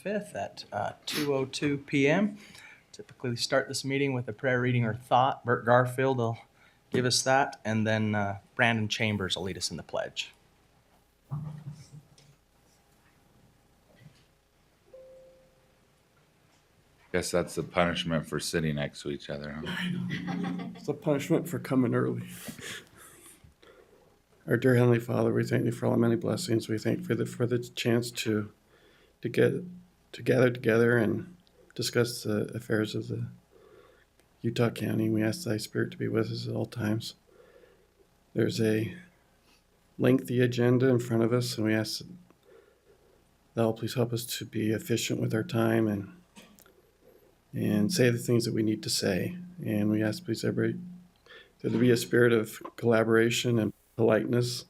25th at 2:02 p.m. Typically start this meeting with a prayer reading or thought. Bert Garfield will give us that, and then Brandon Chambers will lead us in the pledge. Guess that's the punishment for sitting next to each other, huh? It's a punishment for coming early. Our dear Heavenly Father, we thank you for all the many blessings. We thank you for the chance to gather together and discuss the affairs of the Utah County. We ask thy Spirit to be with us at all times. There's a lengthy agenda in front of us, and we ask that thou please help us to be efficient with our time and say the things that we need to say. And we ask, please, everybody, that there be a spirit of collaboration and politeness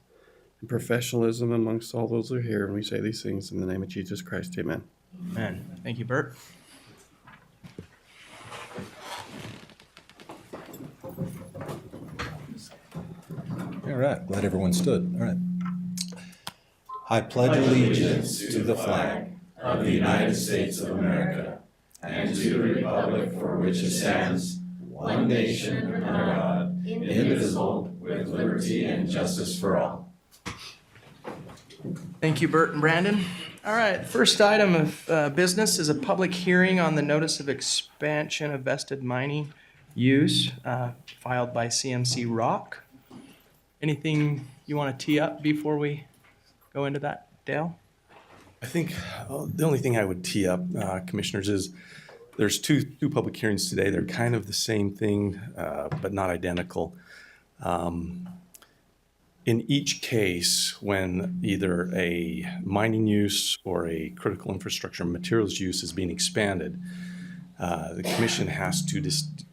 and professionalism amongst all those who are here. And we say these things in the name of Jesus Christ. Amen. Amen. Thank you, Bert. All right, glad everyone stood. All right. I pledge allegiance to the flag of the United States of America and to the republic for which it stands, one nation under God, indivisible, with liberty and justice for all. Thank you, Bert and Brandon. All right, first item of business is a public hearing on the notice of expansion of vested mining use filed by CMC Rock. Anything you want to tee up before we go into that, Dale? I think the only thing I would tee up, commissioners, is there's two public hearings today. They're kind of the same thing, but not identical. In each case, when either a mining use or a critical infrastructure materials use is being expanded, the commission has to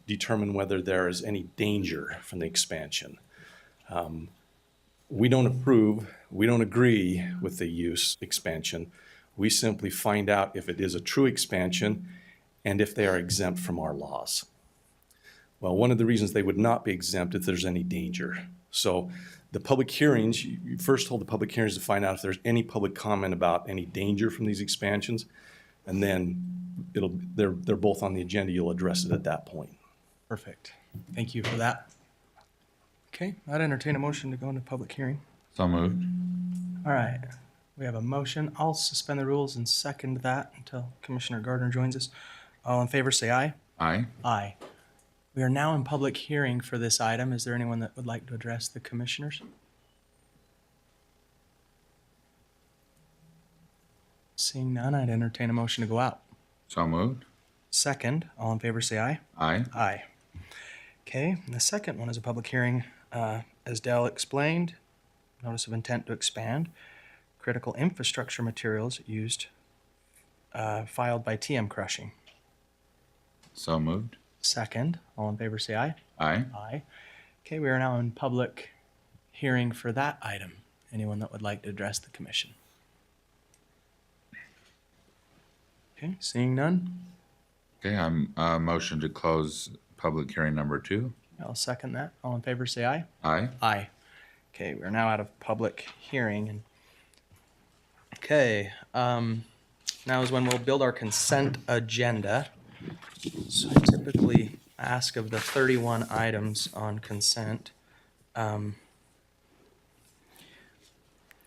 determine whether there is any danger from the expansion. We don't approve, we don't agree with the use expansion. We simply find out if it is a true expansion and if they are exempt from our laws. Well, one of the reasons they would not be exempt if there's any danger. So the public hearings, you first hold the public hearings to find out if there's any public comment about any danger from these expansions, and then they're both on the agenda. You'll address it at that point. Perfect. Thank you for that. Okay, I'd entertain a motion to go into public hearing. So moved. All right, we have a motion. I'll suspend the rules and second that until Commissioner Gardner joins us. All in favor, say aye. Aye. Aye. We are now in public hearing for this item. Is there anyone that would like to address the commissioners? Seeing none, I'd entertain a motion to go out. So moved. Second, all in favor, say aye. Aye. Aye. Okay, and the second one is a public hearing, as Dell explained, notice of intent to expand, critical infrastructure materials used, filed by TM Crushing. So moved. Second, all in favor, say aye. Aye. Aye. Okay, we are now in public hearing for that item. Anyone that would like to address the commission? Okay, seeing none, Okay, I'm motion to close public hearing number 2. I'll second that. All in favor, say aye. Aye. Aye. Okay, we're now out of public hearing. And okay, now is when we'll build our consent agenda. So I typically ask of the 31 items on consent.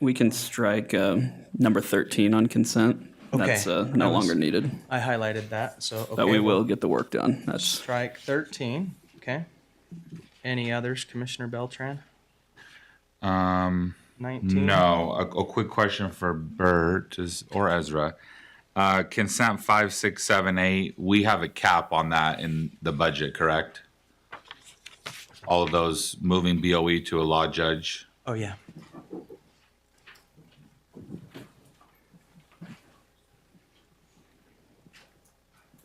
We can strike number 13 on consent. Okay. That's no longer needed, I highlighted that, so okay. but we will get the work done. That's Strike 13, okay. Any others, Commissioner Beltran? 19? No, a quick question for Bert or Ezra. Consent 5, 6, 7, 8, we have a cap on that in the budget, correct? All of those moving BOE to a law judge. Oh, yeah.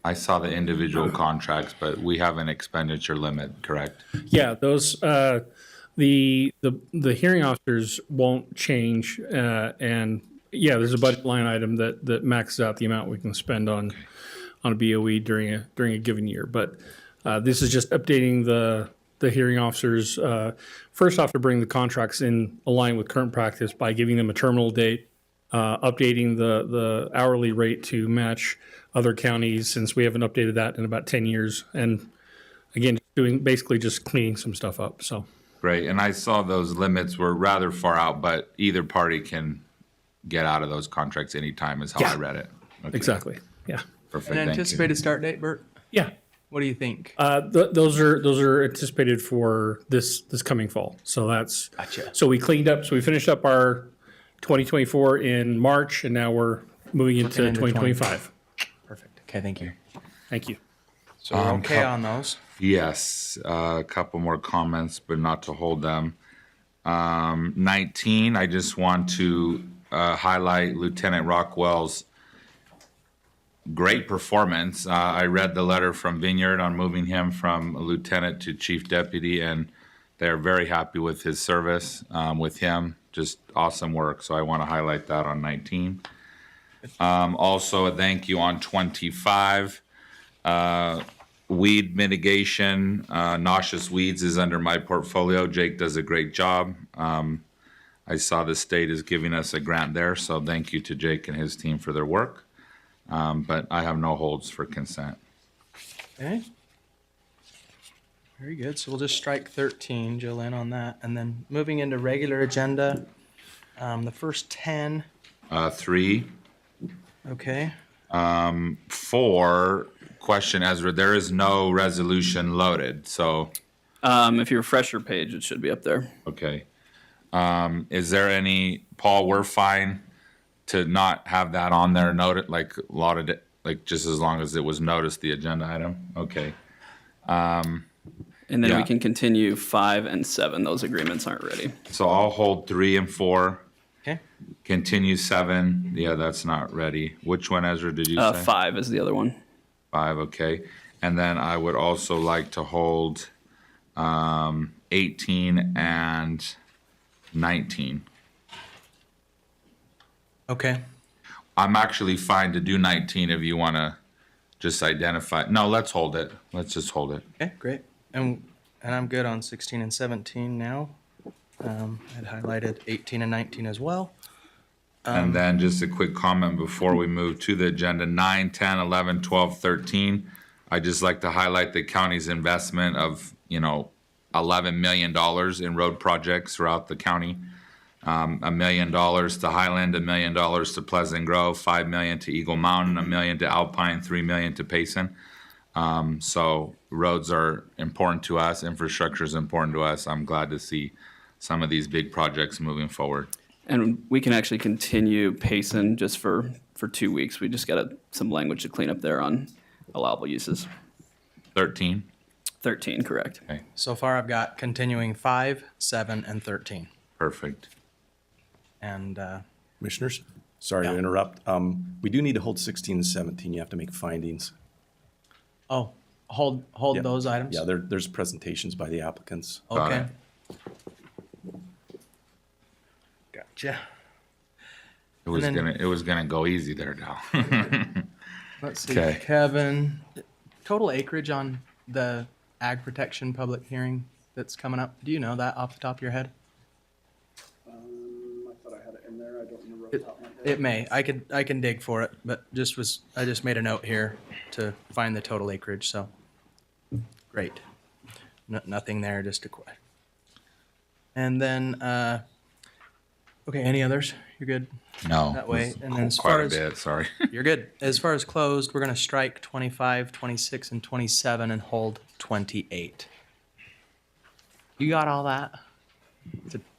I saw the individual contracts, but we have an expenditure limit, correct? Yeah, those the hearing officers won't change, and yeah, there's a budget line item that maxes out the amount we can spend on a BOE during a given year. But this is just updating the hearing officers first off to bring the contracts in line with current practice by giving them a terminal date updating the hourly rate to match other counties, since we haven't updated that in about 10 years. And again, basically just cleaning some stuff up, so. Great, and I saw those limits were rather far out, but either party can get out of those contracts anytime is how I Yeah. read it. Okay, Exactly, yeah. Perfect, An thank you. anticipated start date, Bert? Yeah, What do you think? those are anticipated for this coming fall. So that's, Gotcha. so we finished up our 2024 in March, and now we're moving into Looking into 2025. Perfect. Okay, thank you. Thank you. So we're okay on those. Yes, a couple more comments, but not to hold them. 19, I just want to highlight Lieutenant Rockwell's great performance. I read the letter from Vineyard on moving him from lieutenant to chief deputy, and they're very happy with his service with him. Just awesome work. So I want to highlight that on 19. Also, a thank you on 25. Weed mitigation, noxious weeds is under my portfolio. Jake does a great job. I saw the state is giving us a grant there, so thank you to Jake and his team for their work. But I have no holds for consent. Okay. Very good. So we'll just strike 13, Jolene, on that. And then moving into regular agenda, the first 10. 3, Okay. 4, question, Ezra, there is no resolution loaded, so, If you refresh your page, it should be up there. okay. Is there any, Paul, we're fine to not have that on there noted, like a lot of, like just as long as it was noticed, the agenda item? Okay. And then we Yeah. can continue 5 and 7. Those agreements aren't ready. So I'll hold 3 and 4. Okay. Continue 7. Yeah, that's not ready. Which one, Ezra, did you say? 5 is the other one. 5, okay. And then I would also like to hold 18 and 19. Okay. I'm actually fine to do 19 if you want to just identify. No, let's hold it. Let's just hold it. Okay, great. And I'm good on 16 and 17 now. I'd highlighted 18 and 19 as well. And then just a quick comment before we move to the agenda, 9, 10, 11, 12, 13. I'd just like to highlight the county's investment of, $11 million in road projects throughout the county. $1 million to Highland, $1 million to Pleasant Grove, $5 million to Eagle Mountain, $1 million to Alpine, $3 million to Payson. So roads are important to us, infrastructure is important to us. I'm glad to see some of these big projects moving forward. And we can actually continue Payson just for 2 weeks. We just got some language to clean up there on allowable uses. 13, 13, correct. So far, I've got continuing 5, 7, and 13. perfect. And Commissioners, sorry to Yeah. interrupt. We do need to hold 16 and 17. You have to make findings. hold Yeah. those items. Yeah, there's presentations by the applicants. Got Okay. it. Gotcha. It was And then- gonna go easy there, Dal. Let's see, Okay. Kevin. Total acreage on the ag protection public hearing that's coming up. Do you know that off the top of your head? I thought I had it in there. I don't remember off the top of my head. It may. I can dig for it, but I just made a note here to find the total acreage. So great. Nothing there. Just a question. And then okay. Any others? You're good. No. That way, it was and then as quite far a as- bit, sorry. You're good. As far as closed, we're going to strike 25, 26, and 27 and hold 28. You got all that?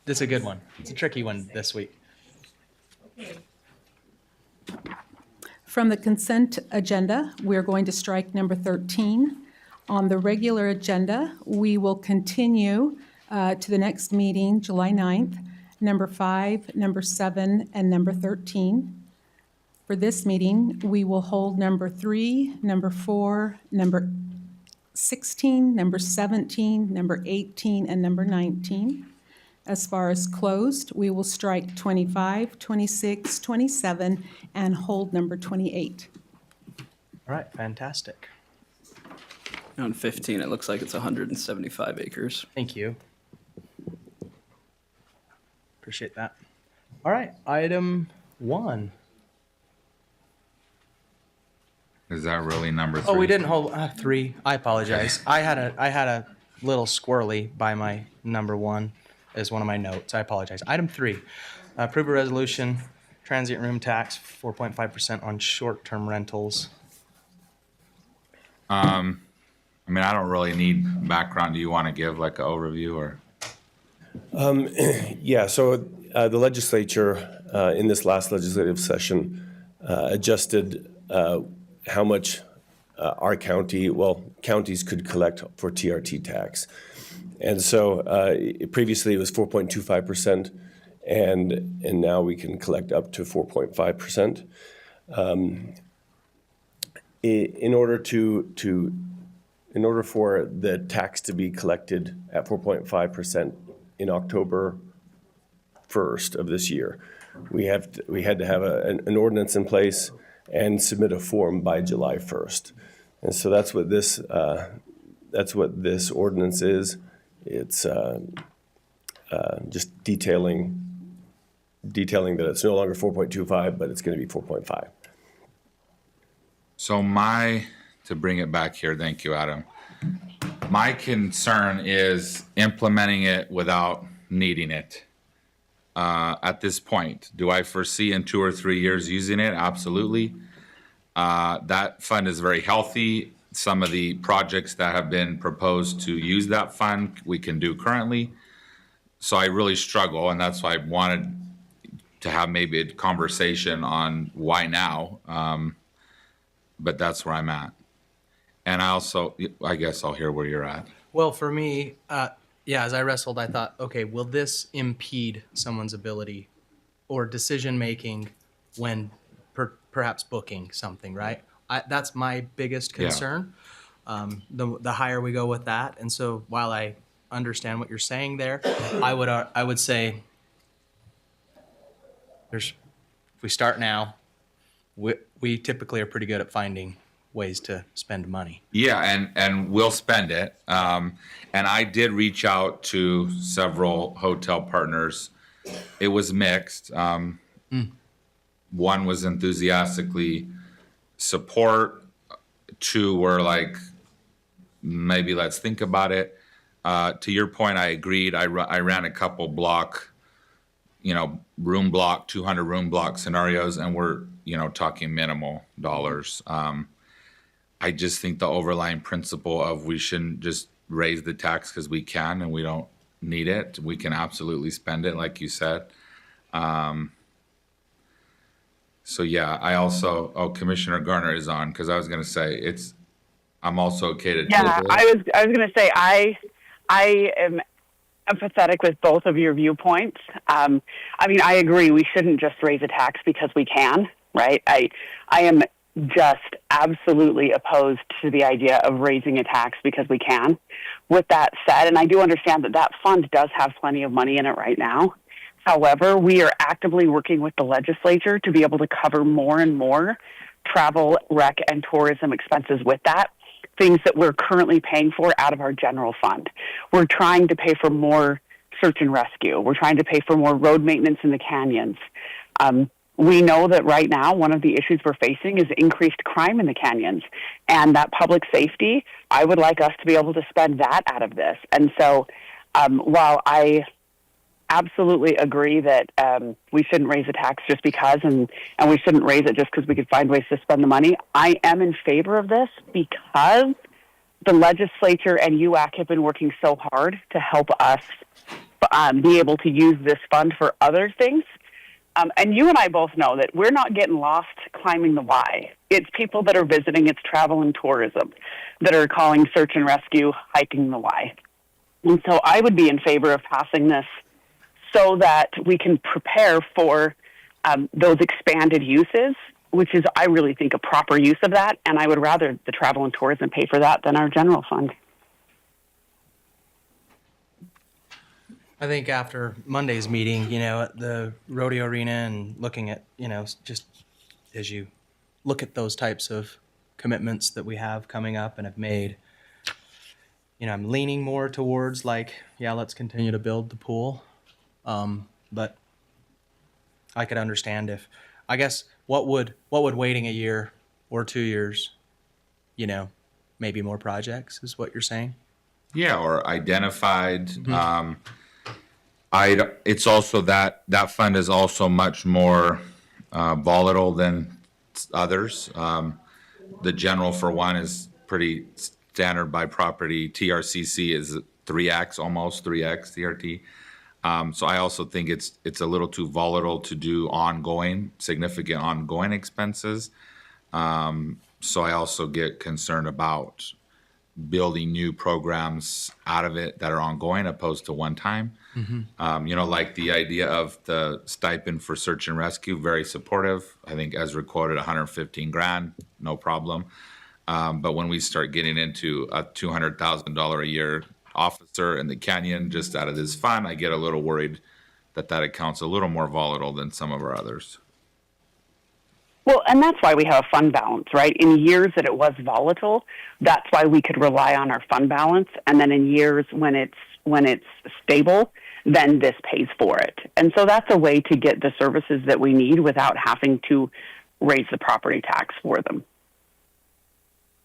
It's a good one. It's a tricky one this week. From the consent agenda, we're going to strike number 13. On the regular agenda, we will continue to the next meeting, July 9th, number 5, number 7, and number 13. For this meeting, we will hold number 3, number 4, number 16, number 17, number 18, and number 19. As far as closed, we will strike 25, 26, 27, and hold number 28. All right, fantastic. On 15, it looks like it's 175 acres. Thank you. Appreciate that. All right, item 1. Is that really number 3? Oh, we didn't hold 3. I apologize. I had a little squirrely by my number 1 as one of my notes. I apologize. Item 3, approve a resolution, transient room tax 4.5% on short-term rentals. I mean, I don't really need background. Do you want to give like an overview or? Yeah, so the legislature in this last legislative session adjusted how much our county, well, counties could collect for TRT tax. And so previously it was 4.25%, and now we can collect up to 4.5%. In order for the tax to be collected at 4.5% in October 1st of this year, we had to have an ordinance in place and submit a form by July 1st. And so that's what this ordinance is. It's just detailing that it's no longer 4.25, but it's going to be 4.5. So to bring it back here, thank you, Adam. My concern is implementing it without needing it. At this point, do I foresee in 2 or 3 years using it? Absolutely. That fund is very healthy. Some of the projects that have been proposed to use that fund, we can do currently. So I really struggle, and that's why I wanted to have maybe a conversation on why now. But that's where I'm at. And I guess I'll hear where you're at. Well, for me, as I wrestled, I thought, okay, will this impede someone's ability or decision-making when perhaps booking something, right? That's my biggest concern. The higher we go with that. And so while I understand what you're saying there, I would say if we start now, we typically are pretty good at finding ways to spend money. Yeah, and we'll spend it. And I did reach out to several hotel partners. It was mixed. One was enthusiastically support. 2 were like, maybe let's think about it. To your point, I agreed. I ran a couple room block, 200 room block scenarios, and we're, talking minimal dollars. I just think the overlying principle of we shouldn't just raise the tax because we can and we don't need it. We can absolutely spend it, like you said. So yeah, I also, Commissioner Garner is on, because I was going to say I'm also okay to Yeah, table it. I was going to say I am empathetic with both of your viewpoints. I mean, I agree we shouldn't just raise a tax because we can, right? I am just absolutely opposed to the idea of raising a tax because we can. With that said, and I do understand that fund does have plenty of money in it right now. However, we are actively working with the legislature to be able to cover more and more travel, rec, and tourism expenses with that, things that we're currently paying for out of our general fund. We're trying to pay for more search and rescue. We're trying to pay for more road maintenance in the canyons. We know that right now one of the issues we're facing is increased crime in the canyons, and that public safety, I would like us to be able to spend that out of this. And so while I absolutely agree that we shouldn't raise a tax just because, and we shouldn't raise it just because we could find ways to spend the money, I am in favor of this because the legislature and UAC have been working so hard to help us be able to use this fund for other things. And you and I both know that we're not getting lost climbing the Y. It's people that are visiting, it's travel and tourism that are calling search and rescue hiking the Y. And so I would be in favor of passing this so that we can prepare for those expanded uses, which is, I really think, a proper use of that. And I would rather the travel and tourism pay for that than our general fund. I think after Monday's meeting, at the rodeo arena and looking at, just as you look at those types of commitments that we have coming up and have made, I'm leaning more towards let's continue to build the pool. But I could understand if I guess what would waiting a year or 2 years, maybe more projects is what you're saying? Yeah, or identified. It's also that fund is also much more volatile than others. The general, for one, is pretty standard by property. TRCC is 3x, almost 3x TRT. So I also think it's a little too volatile to do significant ongoing expenses. So I also get concerned about building new programs out of it that are ongoing opposed to one time. Like the idea of the stipend for search and rescue, very supportive. I think Ezra quoted 115 grand, no problem. But when we start getting into a $200,000 a year officer in the canyon just out of this fund, I get a little worried that account's a little more volatile than some of our others. Well, and that's why we have a fund balance, right? In years that it was volatile, that's why we could rely on our fund balance. And then in years when it's stable, then this pays for it. And so that's a way to get the services that we need without having to raise the property tax for them.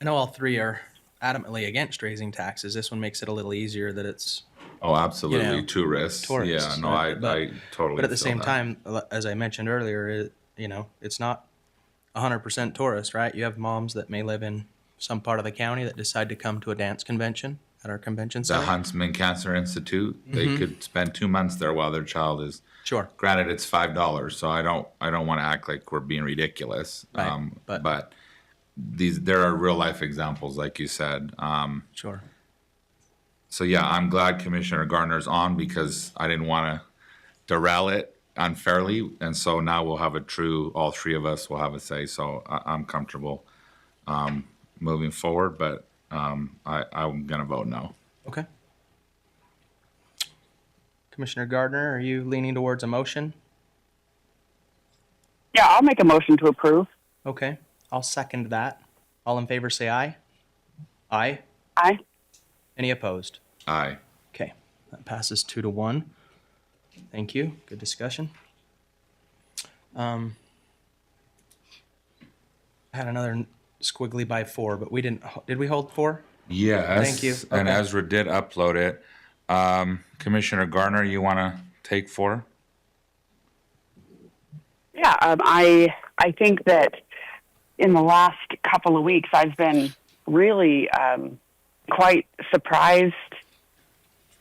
I know all three are adamantly against raising taxes. This one makes it a little easier that it's, Oh, absolutely. Tourists. tourists, Yeah, no, right? I totally but at the feel same that. time, as I mentioned earlier, it's not 100% tourist, right? You have moms that may live in some part of the county that decide to come to a dance convention at our convention The center. Huntsman Cancer Institute, they could spend 2 months there while their child is. Sure. Granted, it's $5, so I don't want to act like we're being ridiculous. Right, But there are real life examples, like you said. Sure. So yeah, I'm glad Commissioner Gardner's on because I didn't want to derail it unfairly, and so now we'll have all three of us will have a say. So I'm comfortable moving forward, but I'm gonna vote no. Okay. Commissioner Gardner, are you leaning towards a motion? Yeah, I'll make a motion to approve. Okay, I'll second that. All in favor, say aye. Aye. Aye. Any opposed? Aye. Okay, that passes 2-1. Thank you. Good discussion. I had another squiggly by 4, but we didn't. Did we hold 4? Yes. Thank you. And Okay. Ezra did upload it. Commissioner Gardner, you want to take 4? Yeah, I think that in the last couple of weeks, I've been really quite surprised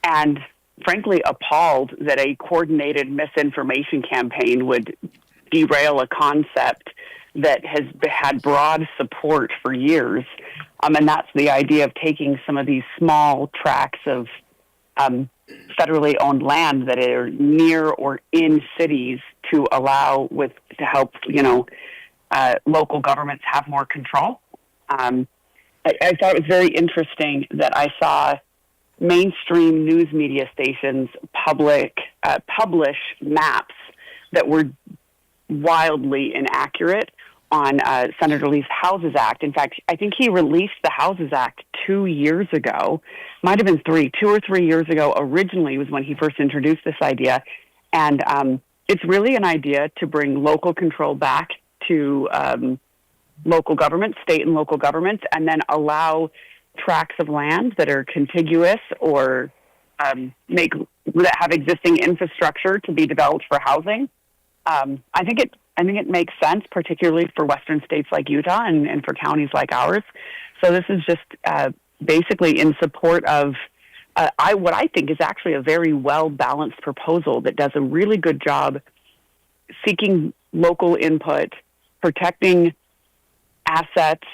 and frankly appalled that a coordinated misinformation campaign would derail a concept that has had broad support for years. And that's the idea of taking some of these small tracts of federally owned land that are near or in cities to help, local governments have more control. I thought it was very interesting that I saw mainstream news media stations publish maps that were wildly inaccurate on Senator Lee's Houses Act. In fact, I think he released the Houses Act 2 years ago. Might have been 2 or 3 years ago. Originally was when he first introduced this idea. And it's really an idea to bring local control back to local governments, state and local governments, and then allow tracts of land that are contiguous or that have existing infrastructure to be developed for housing. I think it makes sense, particularly for western states like Utah and for counties like ours. So this is just basically in support of what I think is actually a very well-balanced proposal that does a really good job seeking local input, protecting assets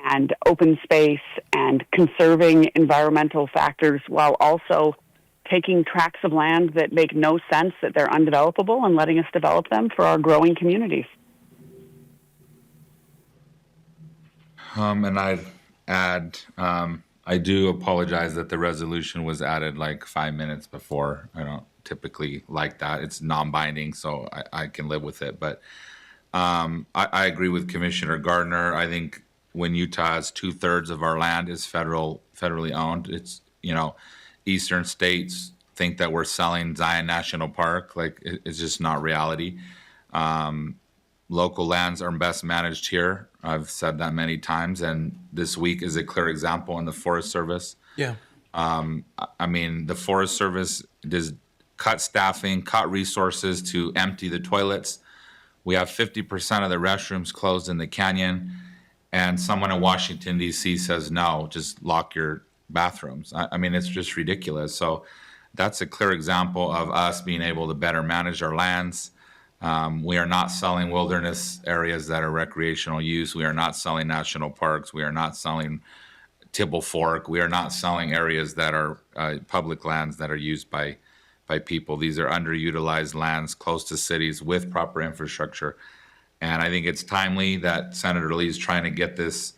and open space and conserving environmental factors while also taking tracts of land that make no sense, that they're undevelopable, and letting us develop them for our growing communities. And I'd add, I do apologize that the resolution was added like 5 minutes before. I don't typically like that. It's non-binding, so I can live with it. But I agree with Commissioner Gardner. I think when Utah has 2/3 of our land is federally owned, it's, eastern states think that we're selling Zion National Park. Like, it's just not reality. local lands are best managed here. I've said that many times, and this week is a clear example in the Forest Service. Yeah. I mean, the Forest Service does cut staffing, cut resources to empty the toilets. We have 50% of the restrooms closed in the canyon, and someone in Washington, D.C. says, no, just lock your bathrooms. I mean, it's just ridiculous. So that's a clear example of us being able to better manage our lands. We are not selling wilderness areas that are recreational use. We are not selling national parks. We are not selling Tibble Fork. We are not selling areas that are public lands that are used by people. These are underutilized lands close to cities with proper infrastructure. And I think it's timely that Senator Lee's trying to get this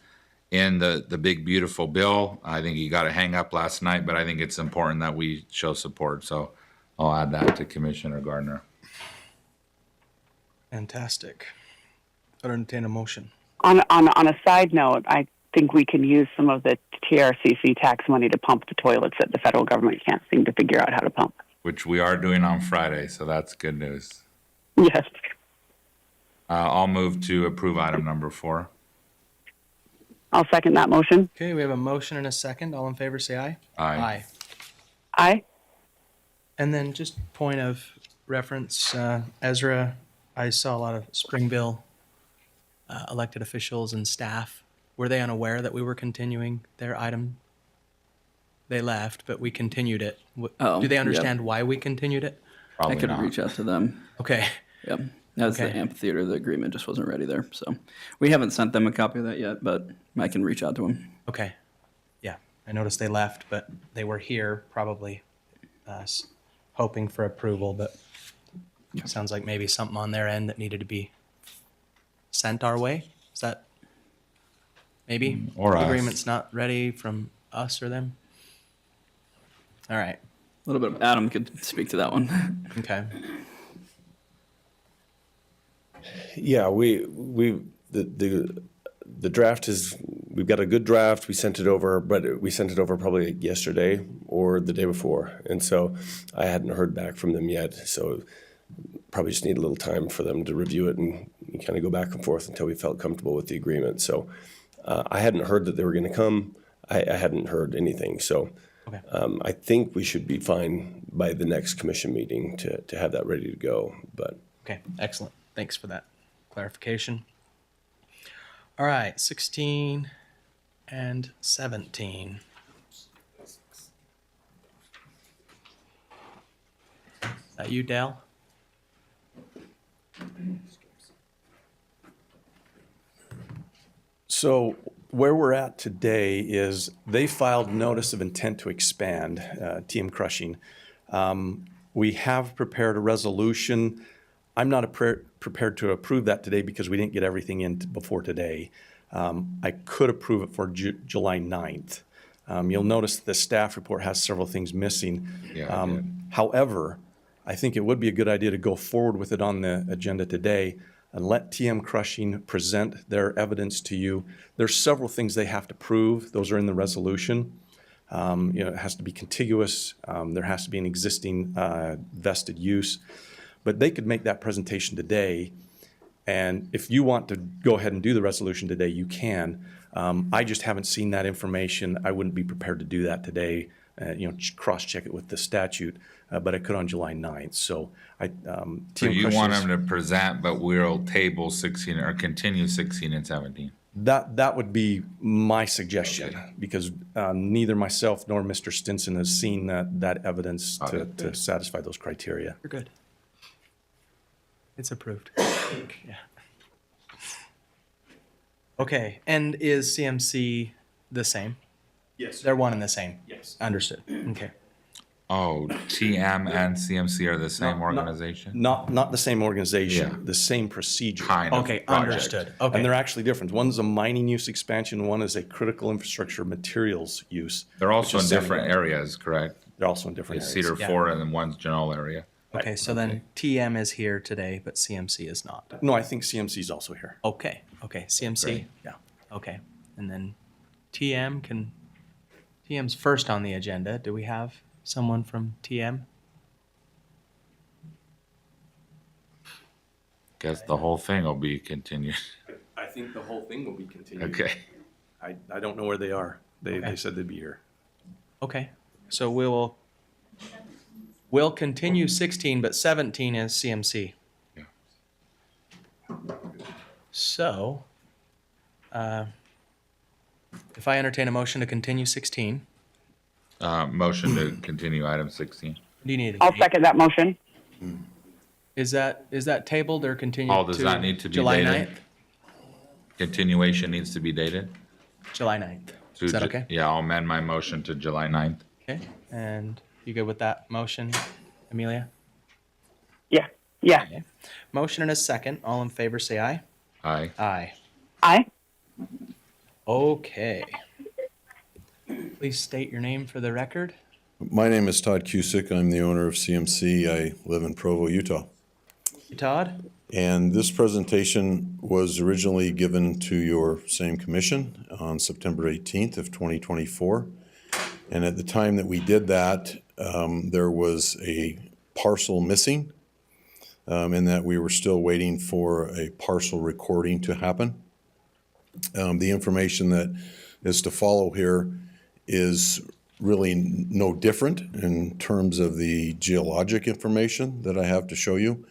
in the big, beautiful bill. I think he got a hang up last night, but I think it's important that we show support. So I'll add that to Commissioner Gardner. Fantastic. I'd entertain a motion. On a side note, I think we can use some of the TRCC tax money to pump the toilets that the federal government can't seem to figure out how to pump. Which we are doing on Friday, so that's good news. Yes. I'll move to approve item number 4. I'll second that motion. Okay, we have a motion and a second. All in favor, say aye. Aye. Aye. And then just point of reference, Ezra, I saw a lot of Springville elected officials and staff. Were they unaware that we were continuing their item? They left, but we continued it. Oh, Do they yep. understand why we continued it? Probably I could not. reach out to them. Okay. Yep. That's Okay. the amphitheater. The agreement just wasn't ready there. So we haven't sent them a copy of that yet, but I can reach out to them. Okay. Yeah, I noticed they left, but they were here probably hoping for approval, but it sounds like maybe something on their end that needed to be sent our way. Is that maybe? Or The us. agreement's not ready from us or them? All right, A little bit of Adam could speak to that one. okay. Yeah, the draft is, we've got a good draft. We sent it over, but we sent it over probably yesterday or the day before. And so I hadn't heard back from them yet. So probably just need a little time for them to review it and kind of go back and forth until we felt comfortable with the agreement. So I hadn't heard that they were going to come. I hadn't heard anything. So Okay. I think we should be fine by the next commission meeting to have that ready to go. But Okay, excellent. Thanks for that clarification. All right, 16 and 17. Is that you, Dale? So where we're at today is they filed notice of intent to expand, TM Crushing. We have prepared a resolution. I'm not prepared to approve that today because we didn't get everything in before today. I could approve it for July 9th. You'll notice the staff report has several things missing. Yeah, I did. However, I think it would be a good idea to go forward with it on the agenda today and let TM Crushing present their evidence to you. There's several things they have to prove. Those are in the resolution. It has to be contiguous. There has to be an existing vested use. But they could make that presentation today. And if you want to go ahead and do the resolution today, you can. I just haven't seen that information. I wouldn't be prepared to do that today, cross-check it with the statute, but I could on July 9th. So So you want them to present, but we'll table 16 or continue 16 and 17. That would be my suggestion, because neither myself nor Mr. Stinson has seen that evidence to satisfy those criteria. You're good. It's approved. Yeah. Okay, and is CMC the same? Yes. They're one and the same? Yes. Understood. Okay. Oh, TM and CMC are the same organization? Not the same organization, Yeah. the same procedure. Kind of Okay, project. understood. Okay. And they're actually different. One's a mining use expansion, one is a critical infrastructure materials use. They're also which in is different similar. areas, correct? They're also in different It's areas. Cedar Yeah. Fort and then one's general area. Okay, so then TM is here today, but CMC is not. No, I think CMC is also here. Okay, CMC, Great. yeah, okay. And then TM's first on the agenda. Do we have someone from TM? Guess the whole thing will be continued. I think the whole thing will be continued. Okay. I don't know where they are. They said they'd be here. Okay, so we'll continue 16, but 17 is CMC. Yeah. So, if I entertain a motion to continue 16, Motion to continue item 16. do you need a I'll date? second that motion. Is that tabled or continued Oh, does that need to be July dated? 9th? Continuation needs to be dated? July 9th. To Is that Ju- okay? Yeah, I'll amend my motion to July 9th. Okay, and you good with that motion, Amelia? Yeah. Yeah. Okay. Motion and a second. All in favor, say aye. Aye. Aye. Aye. Okay. Please state your name for the record. My name is Todd Cusick. I'm the owner of CMC. I live in Provo, Utah. Todd? And this presentation was originally given to your same commission on September 18th of 2024. And at the time that we did that, there was a parcel missing, in that we were still waiting for a parcel recording to happen. The information that is to follow here is really no different in terms of the geologic information that I have to show you.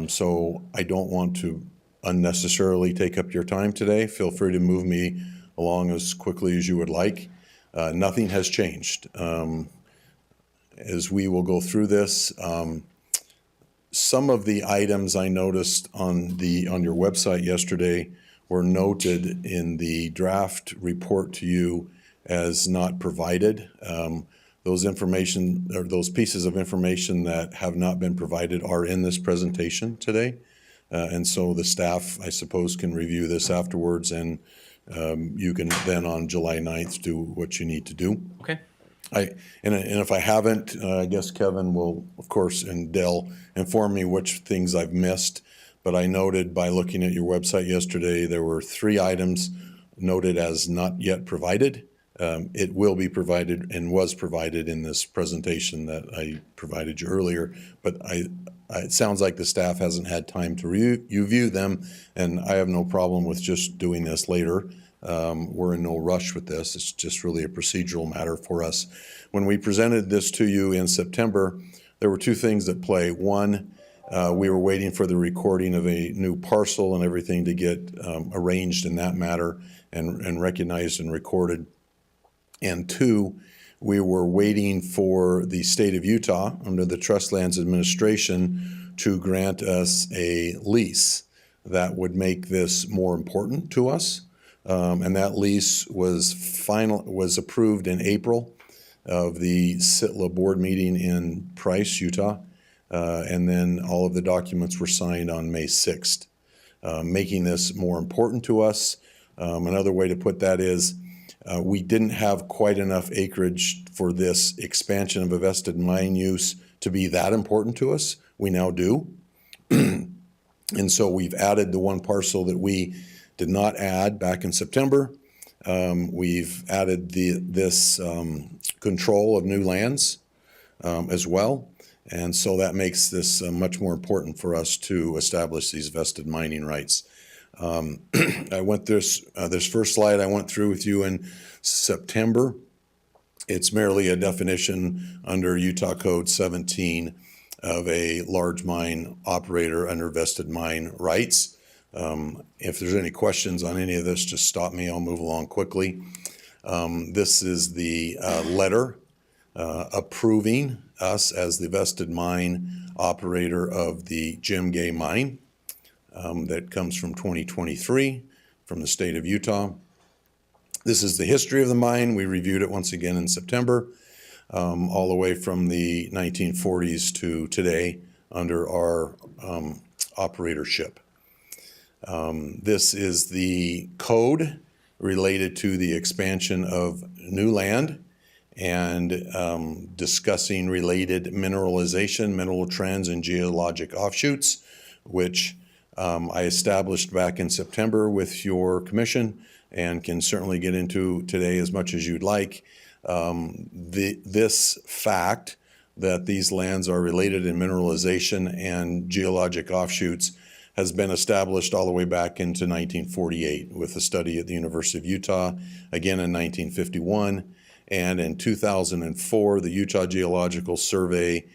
So I don't want to unnecessarily take up your time today. Feel free to move me along as quickly as you would like. Nothing has changed. As we will go through this, some of the items I noticed on your website yesterday were noted in the draft report to you as not provided. Those information, or those pieces of information that have not been provided are in this presentation today. And so the staff, I suppose, can review this afterwards, and you can then on July 9th do what you need to do. Okay. And if I haven't, I guess Kevin will, of course, and Dell inform me which things I've missed. But I noted by looking at your website yesterday, there were 3 items noted as not yet provided. It will be provided and was provided in this presentation that I provided you earlier, but it sounds like the staff hasn't had time to review them, and I have no problem with just doing this later. We're in no rush with this. It's just really a procedural matter for us. When we presented this to you in September, there were 2 things at play. One, we were waiting for the recording of a new parcel and everything to get arranged in that matter and recognized and recorded. And 2, we were waiting for the state of Utah under the Trust Lands Administration to grant us a lease that would make this more important to us. And that lease was approved in April of the SITLA board meeting in Price, Utah. And then all of the documents were signed on May 6th, making this more important to us. Another way to put that is, we didn't have quite enough acreage for this expansion of a vested mine use to be that important to us. We now do. And so we've added the 1 parcel that we did not add back in September. We've added this control of new lands as well. And so that makes this much more important for us to establish these vested mining rights. I went this first slide I went through with you in September. It's merely a definition under Utah Code 17 of a large mine operator under vested mine rights. If there's any questions on any of this, just stop me. I'll move along quickly. This is the letter approving us as the vested mine operator of the Jim Gay mine. That comes from 2023 from the state of Utah. This is the history of the mine. We reviewed it once again in September, all the way from the 1940s to today under our operatorship. This is the code related to the expansion of new land and discussing related mineralization, mineral trends, and geologic offshoots, which I established back in September with your commission and can certainly get into today as much as you'd like. This fact that these lands are related in mineralization and geologic offshoots has been established all the way back into 1948 with a study at the University of Utah, again in 1951, and in 2004, the Utah Geological Survey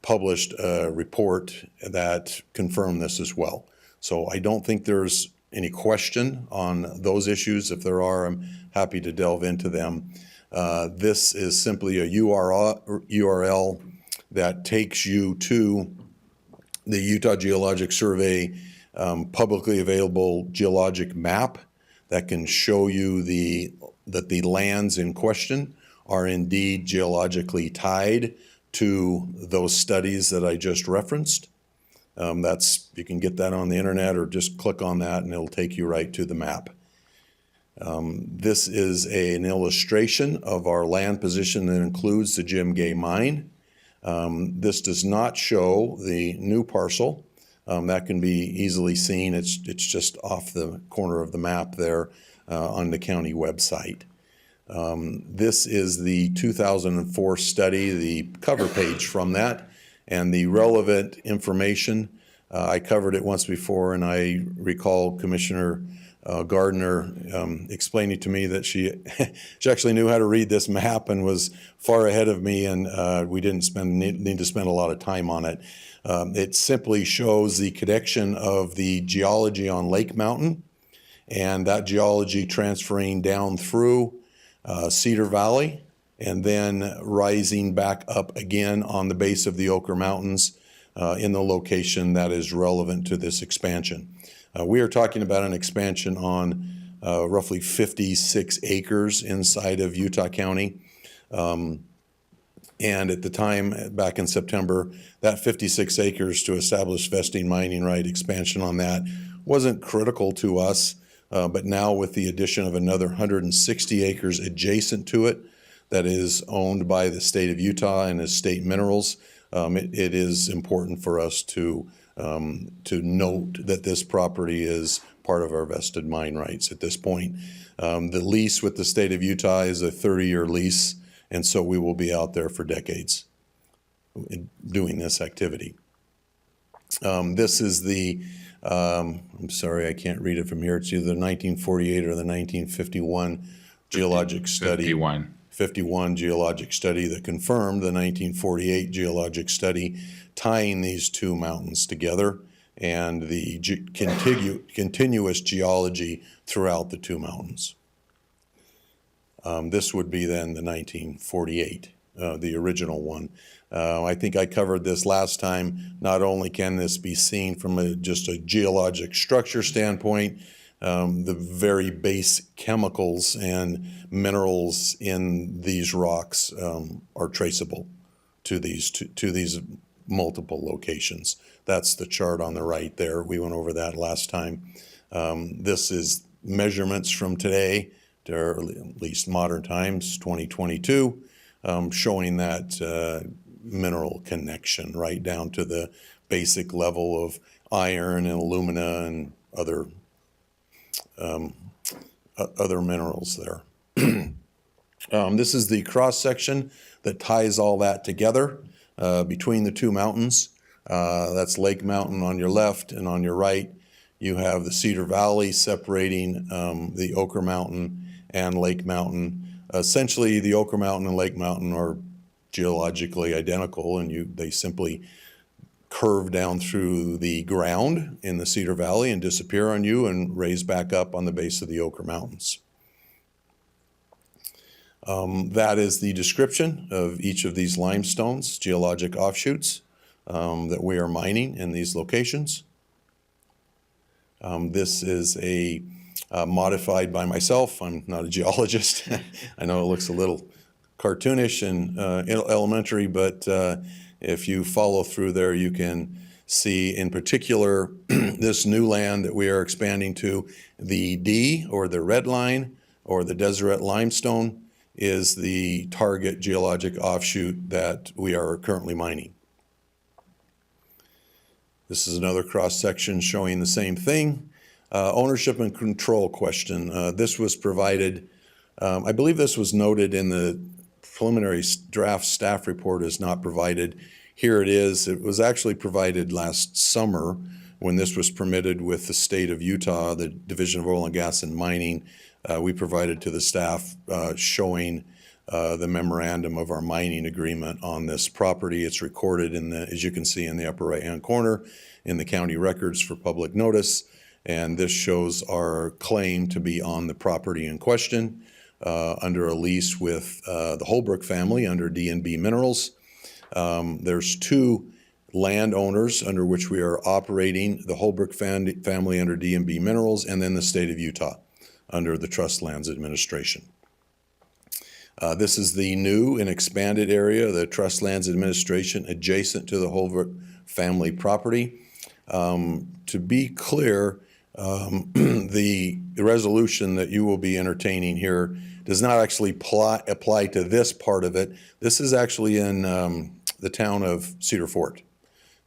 published a report that confirmed this as well. So I don't think there's any question on those issues. If there are, I'm happy to delve into them. This is simply a URL that takes you to the Utah Geologic Survey publicly available geologic map that can show you that the lands in question are indeed geologically tied to those studies that I just referenced. You can get that on the internet or just click on that and it'll take you right to the map. This is an illustration of our land position that includes the Jim Gay mine. This does not show the new parcel. That can be easily seen. It's just off the corner of the map there on the county website. This is the 2004 study, the cover page from that, and the relevant information. I covered it once before, and I recall Commissioner Gardner explaining to me that she actually knew how to read this map and was far ahead of me, and we didn't need to spend a lot of time on it. It simply shows the connection of the geology on Lake Mountain and that geology transferring down through Cedar Valley and then rising back up again on the base of the Ochre Mountains in the location that is relevant to this expansion. We are talking about an expansion on roughly 56 acres inside of Utah County. And at the time, back in September, that 56 acres to establish vesting mining right expansion on that wasn't critical to us. But now with the addition of another 160 acres adjacent to it that is owned by the state of Utah and is state minerals, it is important for us to note that this property is part of our vested mine rights at this point. The lease with the state of Utah is a 30-year lease, and so we will be out there for decades doing this activity. This is the, I'm sorry, I can't read it from here. It's either the 1948 or the 1951 geologic study. 51 geologic study that confirmed the 1948 geologic study tying these two mountains together and the continuous geology throughout the two mountains. This would be then the 1948, the original one. I think I covered this last time. Not only can this be seen from just a geologic structure standpoint, the very base chemicals and minerals in these rocks are traceable to these multiple locations. That's the chart on the right there. We went over that last time. This is measurements from today, or at least modern times, 2022, showing that mineral connection right down to the basic level of iron and alumina and other minerals there. This is the cross section that ties all that together between the two mountains. That's Lake Mountain on your left, and on your right you have the Cedar Valley separating the Ochre Mountain and Lake Mountain. Essentially, the Ochre Mountain and Lake Mountain are geologically identical, and they simply curve down through the ground in the Cedar Valley and disappear on you and raise back up on the base of the Ochre Mountains. That is the description of each of these limestones, geologic offshoots that we are mining in these locations. This is a modified by myself. I'm not a geologist. I know it looks a little cartoonish and elementary, but if you follow through there, you can see in particular this new land that we are expanding to. The D, or the red line, or the Deseret limestone, is the target geologic offshoot that we are currently mining. This is another cross-section showing the same thing. Ownership and control question. This was provided, I believe this was noted in the preliminary draft staff report, is not provided. Here it is. It was actually provided last summer when this was permitted with the state of Utah, the Division of Oil and Gas and Mining, we provided to the staff showing the memorandum of our mining agreement on this property. It's recorded in the, as you can see in the upper right-hand corner, in the county records for public notice. And this shows our claim to be on the property in question under a lease with the Holbrook family under D&B Minerals. There's two landowners under which we are operating, the Holbrook family under D&B Minerals, and then the state of Utah under the Trust Lands Administration. This is the new and expanded area, the Trust Lands Administration, adjacent to the Holbrook family property. To be clear, the resolution that you will be entertaining here does not actually apply to this part of it. This is actually in the town of Cedar Fort.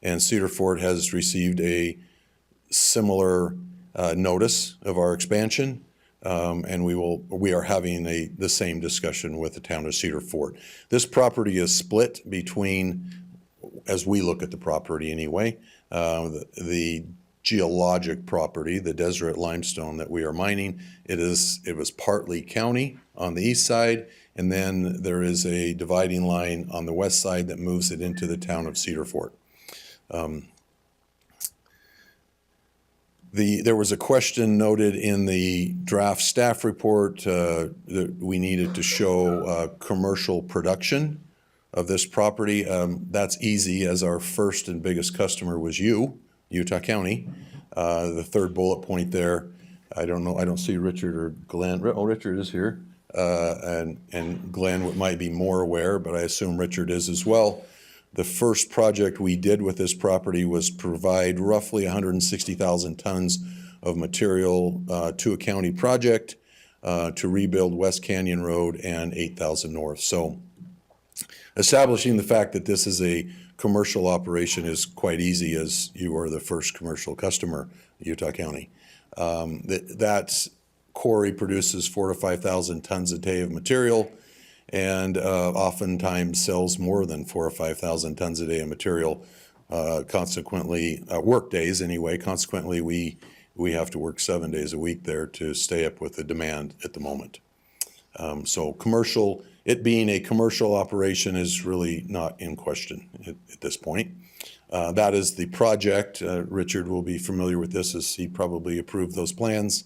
And Cedar Fort has received a similar notice of our expansion. And we are having the same discussion with the town of Cedar Fort. This property is split between, as we look at the property anyway, the geologic property, the Deseret limestone that we are mining. It was partly county on the east side, and then there is a dividing line on the west side that moves it into the town of Cedar Fort. There was a question noted in the draft staff report that we needed to show commercial production of this property. That's easy, as our first and biggest customer was Utah County. The third bullet point there, I don't know, I don't see Richard or Glenn. Oh, Richard is here. And Glenn might be more aware, but I assume Richard is as well. The first project we did with this property was provide roughly 160,000 tons of material to a county project to rebuild West Canyon Road and 8,000 North. So establishing the fact that this is a commercial operation is quite easy, as you are the first commercial customer, Utah County. That quarry produces 4,000 to 5,000 tons a day of material, and oftentimes sells more than 4,000 or 5,000 tons a day of material. Consequently, work days anyway. Consequently, we have to work 7 days a week there to stay up with the demand at the moment. So commercial, it being a commercial operation is really not in question at this point. That is the project. Richard will be familiar with this, as he probably approved those plans.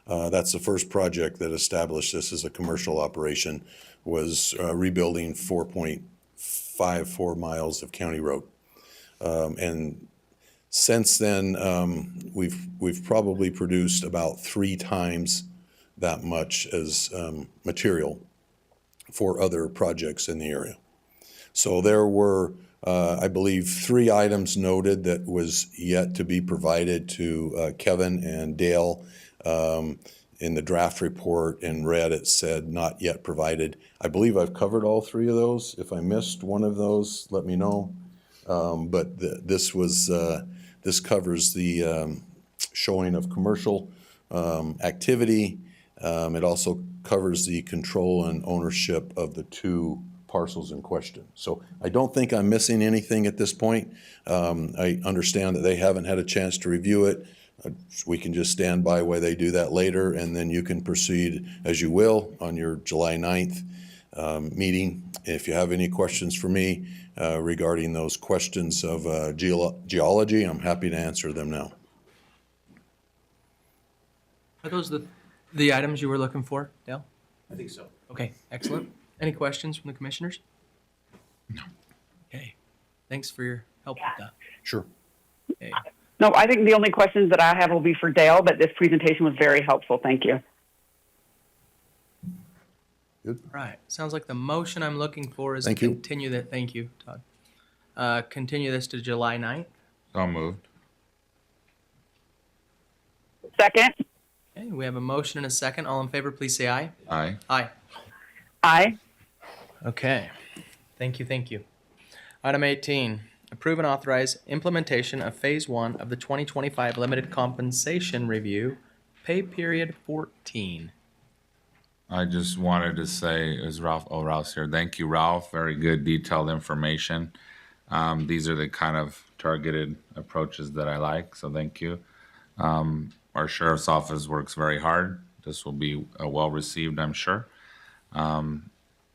That's the first project that established this as a commercial operation, was rebuilding 4.54 miles of county road. And since then, we've probably produced about 3 times that much as material for other projects in the area. So there were, I believe, 3 items noted that was yet to be provided to Kevin and Dale. In the draft report in red, it said not yet provided. I believe I've covered all 3 of those. If I missed one of those, let me know. But this covers the showing of commercial activity. It also covers the control and ownership of the 2 parcels in question. So I don't think I'm missing anything at this point. I understand that they haven't had a chance to review it. We can just stand by while they do that later, and then you can proceed as you will on your July 9th meeting. If you have any questions for me regarding those questions of geology, I'm happy to answer them now. Are those the items you were looking for, Dale? I think so. Okay, excellent. Any questions from the commissioners? No. Okay, thanks for your help with that. Sure. Okay. No, I think the only questions that I have will be for Dale, but this presentation was very helpful. Thank you. Good. All right, sounds like the motion I'm looking for is to Thank you. continue that, thank you, Todd. Continue this to July 9th. So moved. Second. Okay, we have a motion and a second. All in favor, please say aye. Aye. Aye. Aye. Okay, thank you, thank you. Item 18, approve and authorize implementation of Phase 1 of the 2025 Limited Compensation Review, pay period 14. I just wanted to say, is Ralph's here. Thank you, Ralph. Very good detailed information. These are the kind of targeted approaches that I like, so thank you. Our sheriff's office works very hard. This will be well received, I'm sure. And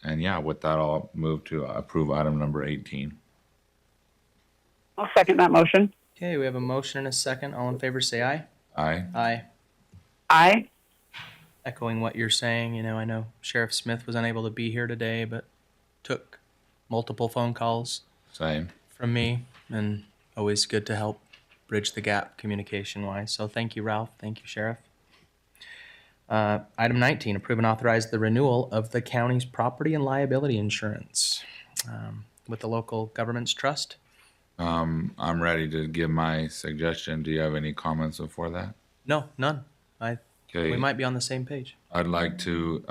yeah, with that, I'll move to approve item number 18. I'll second that motion. Okay, we have a motion and a second. All in favor, say aye. Aye. Aye. Aye. Echoing what you're saying, you know, I know Sheriff Smith was unable to be here today, but took multiple phone calls Same. from me, and always good to help bridge the gap communication-wise. So thank you, Ralph. Thank you, Sheriff. Item 19, approve and authorize the renewal of the county's property and liability insurance with the local government's trust. I'm ready to give my suggestion. Do you have any comments before that? No, none. Okay. We might be on the same page. I'd like to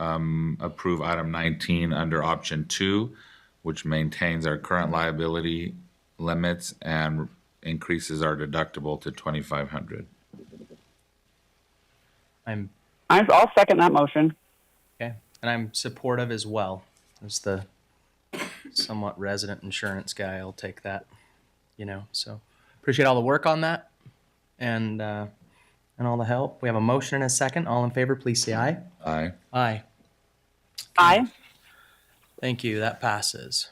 approve item 19 under option 2, which maintains our current liability limits and increases our deductible to $2,500. I'll second that motion. Okay, and I'm supportive as well. As the somewhat resident insurance guy, I'll take that, you know, so appreciate all the work on that and all the help. We have a motion and a second. All in favor, please say aye. Aye. Aye. Aye. Thank you, that passes.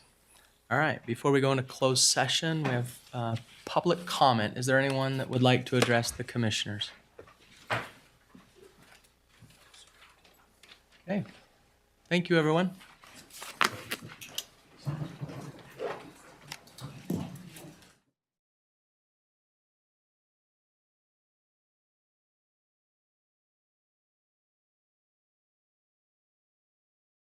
All right, before we go into closed session, we have public comment. Is there anyone that would like to address the commissioners? Okay, thank you, everyone.